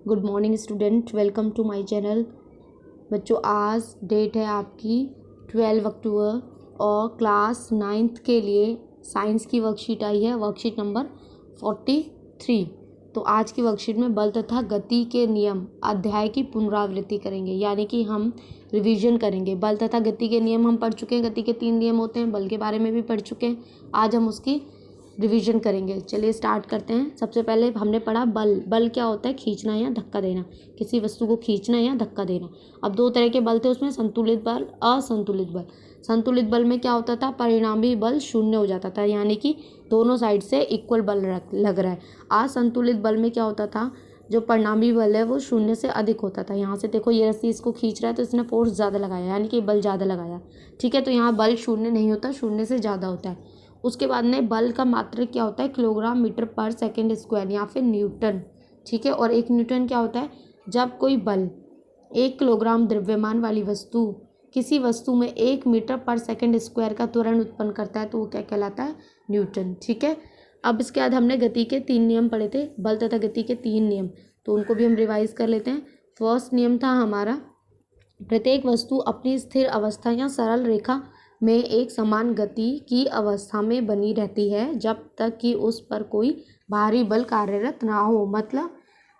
Good morning student, welcome to my channel. बच्चों, आज date है आपकी 12 अक्टूबर और क्लास 9th के लिए साइंस की वर्कशीट आई है, वर्कशीट नंबर 43। तो आज की वर्कशीट में बल तथा गति के नियम अध्याय की पुनरावृत्ति करेंगे, यानी कि हम रिवीजन करेंगे। बल तथा गति के नियम हम पढ़ चुके हैं, गति के 3 नियम होते हैं, बल के बारे में भी पढ़ चुके हैं। आज हम उसकी रिवीजन करेंगे। चलिए स्टार्ट करते हैं। सबसे पहले हमने पढ़ा बल। बल क्या होता है? खींचना या धक्का देना, किसी वस्तु को खींचना या धक्का देना। अब दो तरह के बल थे उसमें, संतुलित बल, असंतुलित बल। संतुलित बल में क्या होता था? परिणामी बल शून्य हो जाता था, यानी कि दोनों साइड से इक्वल बल लग रहा है। असंतुलित बल में क्या होता था? जो परिणामी बल है वो शून्य से अधिक होता था। यहाँ से देखो, ये रस्सी इसको खींच रहा है तो इसने फोर्स ज़्यादा लगाया, यानी कि बल ज़्यादा लगाया। ठीक है, तो यहाँ बल शून्य नहीं होता, शून्य से ज़्यादा होता है। उसके बाद में बल का मात्रक क्या होता है? किलोग्राम मीटर पर सेकंड स्क्वायर या फिर न्यूटन। ठीक है, और 1 न्यूटन क्या होता है? जब कोई बल 1 किलोग्राम द्रव्यमान वाली वस्तु किसी वस्तु में 1 मीटर पर सेकंड स्क्वायर का त्वरण उत्पन्न करता है तो वो क्या कहलाता है? न्यूटन। ठीक है, अब इसके बाद हमने गति के 3 नियम पढ़े थे, बल तथा गति के 3 नियम, तो उनको भी हम रिवाइज कर लेते हैं। फर्स्ट नियम था हमारा, प्रत्येक वस्तु अपनी स्थिर अवस्था या सरल रेखा में एक समान गति की अवस्था में बनी रहती है जब तक कि उस पर कोई बाहरी बल कार्यरत ना हो। मतलब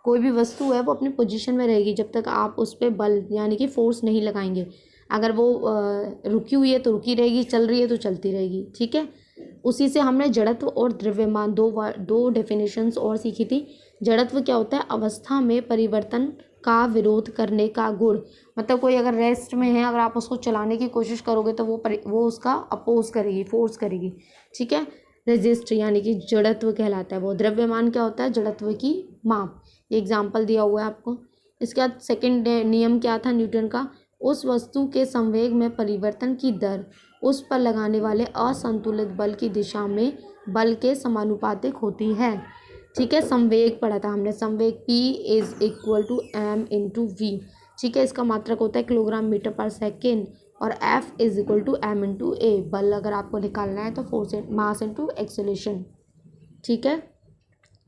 कोई भी वस्तु है वो अपनी पोजीशन में रहेगी जब तक आप उस पर बल यानी कि फोर्स नहीं लगाएंगे। अगर वो रुकी हुई है तो रुकी रहेगी, चल रही है तो चलती रहेगी। ठीक है, उसी से हमने जड़त्व और द्रव्यमान दो डेफिनेशंस और सीखी थी। जड़त्व क्या होता है? अवस्था में परिवर्तन का विरोध करने का गुण। मतलब कोई अगर रेस्ट में है, अगर आप उसको चलाने की कोशिश करोगे तो वो उसका अपोज करेगी, फोर्स करेगी। ठीक है, रेजिस्ट यानी कि जड़त्व कहलाता है वो। द्रव्यमान क्या होता है? जड़त्व की माप। एग्जाम्पल दिया हुआ है आपको। इसके बाद सेकंड नियम क्या था न्यूटन का? उस वस्तु के संवेग में परिवर्तन की दर उस पर लगाने वाले असंतुलित बल की दिशा में बल के समानुपातिक होती है। ठीक है, संवेग पढ़ा था हमने। संवेग P = m × v। ठीक है, इसका मात्रक होता है किलोग्राम मीटर पर सेकेंड और F = m × a। बल अगर आपको निकालना है तो फोर्स मास × एक्सेलरेशन। ठीक है,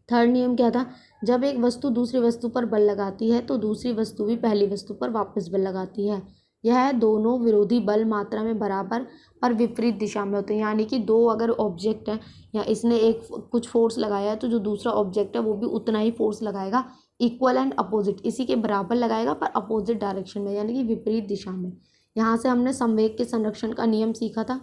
थर्ड नियम क्या था? जब एक वस्तु दूसरी वस्तु पर बल लगाती है तो दूसरी वस्तु भी पहली वस्तु पर वापस बल लगाती है। यह दोनों विरोधी बल मात्रा में बराबर पर विपरीत दिशा में होते हैं, यानी कि दो अगर ऑब्जेक्ट है या इसने एक कुछ फोर्स लगाया है तो जो दूसरा ऑब्जेक्ट है वो भी उतना ही फोर्स लगाएगा, इक्वल एंड अपोजिट, इसी के बराबर लगाएगा पर अपोजिट डायरेक्शन में, यानी कि विपरीत दिशा में। यहाँ से हमने संवेग के संरक्षण का नियम सीखा था।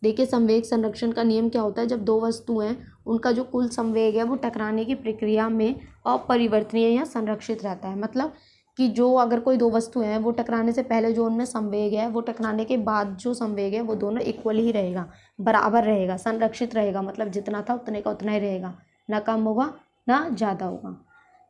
देखिए, संवेग संरक्षण का नियम क्या होता है? जब दो वस्तुएं, उनका जो कुल संवेग है वो टकराने की प्रक्रिया में अपरिवर्तनीय या संरक्षित रहता है। मतलब कि जो अगर कोई दो वस्तुएं हैं वो टकराने से पहले जो उनमें संवेग है वो टकराने के बाद जो संवेग है वो दोनों इक्वल ही रहेगा, बराबर रहेगा, संरक्षित रहेगा। मतलब जितना था उतने का उतना ही रहेगा, ना कम होगा ना ज़्यादा होगा।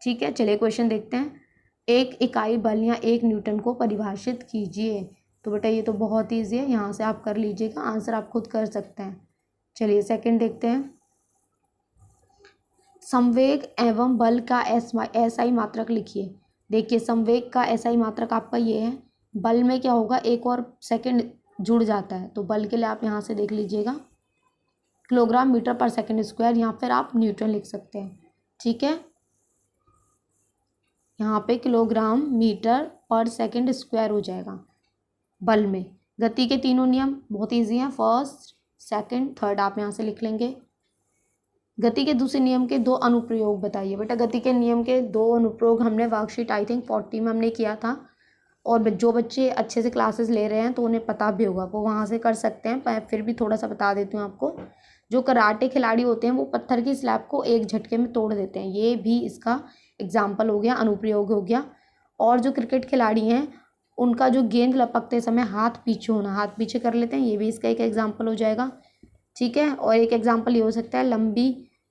ठीक है, चलिए क्वेश्चन देखते हैं। एक इकाई बल या 1 न्यूटन को परिभाषित कीजिए। तो बेटा ये तो बहुत ईजी है, यहाँ से आप कर लीजिएगा, आंसर आप खुद कर सकते हैं। चलिए सेकंड देखते हैं। संवेग एवं बल का एसआई मात्रक लिखिए। देखिए, संवेग का एसआई मात्रक आपका ये है। बल में क्या होगा? एक और सेकंड जुड़ जाता है, तो बल के लिए आप यहाँ से देख लीजिएगा किलोग्राम मीटर पर सेकंड स्क्वायर, या फिर आप न्यूटन लिख सकते हैं। ठीक है, यहाँ पे किलोग्राम मीटर पर सेकंड स्क्वायर हो जाएगा बल में। गति के तीनों नियम बहुत ईजी हैं, फर्स्ट सेकंड थर्ड आप यहाँ से लिख लेंगे। गति के दूसरे नियम के 2 अनुप्रयोग बताइए। बेटा गति के नियम के 2 अनुप्रयोग हमने वर्कशीट आई थिंक 40 में हमने किया था, और जो बच्चे अच्छे से क्लासेस ले रहे हैं तो उन्हें पता भी होगा, वो वहाँ से कर सकते हैं। पर फिर भी थोड़ा सा बता देती हूँ आपको। जो कराटे खिलाड़ी होते हैं वो पत्थर की स्लैब को एक झटके में तोड़ देते हैं, ये भी इसका एग्जाम्पल हो गया, अनुप्रयोग हो गया। और जो क्रिकेट खिलाड़ी हैं उनका जो गेंद लपकते समय हाथ पीछे होना, हाथ पीछे कर लेते हैं, ये भी इसका एक एग्जाम्पल हो जाएगा। ठीक है, और एक एग्जाम्पल ये हो सकता है लंबी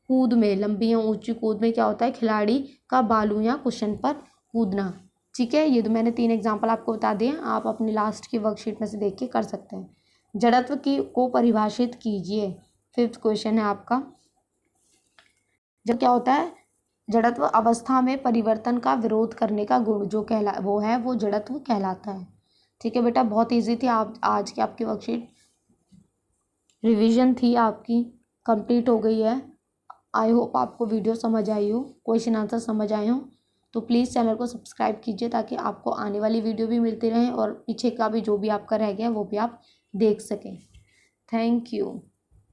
कूद में, लंबी या ऊंची कूद में क्या होता है? खिलाड़ी का बालू या कुशन पर कूदना। ठीक है, ये तो मैंने 3 एग्जाम्पल आपको बता दिए, आप अपनी लास्ट की वर्कशीट में से देख के कर सकते हैं। जड़त्व को परिभाषित कीजिए। 5th क्वेश्चन है आपका। जब क्या होता है? जड़त्व अवस्था में परिवर्तन का विरोध करने का गुण जो वो जड़त्व कहलाता है। ठीक है बेटा, बहुत ईजी थी। आप आज की आपकी वर्कशीट रिवीजन थी आपकी, कंप्लीट हो गई है। आई होप आपको वीडियो समझ आई हो, क्वेश्चन आंसर समझ आए हो। तो प्लीज़ चैनल को सब्सक्राइब कीजिए ताकि आपको आने वाली वीडियो भी मिलती रहें और पीछे का भी जो भी आपका रह गया वो भी आप देख सकें। Thank you.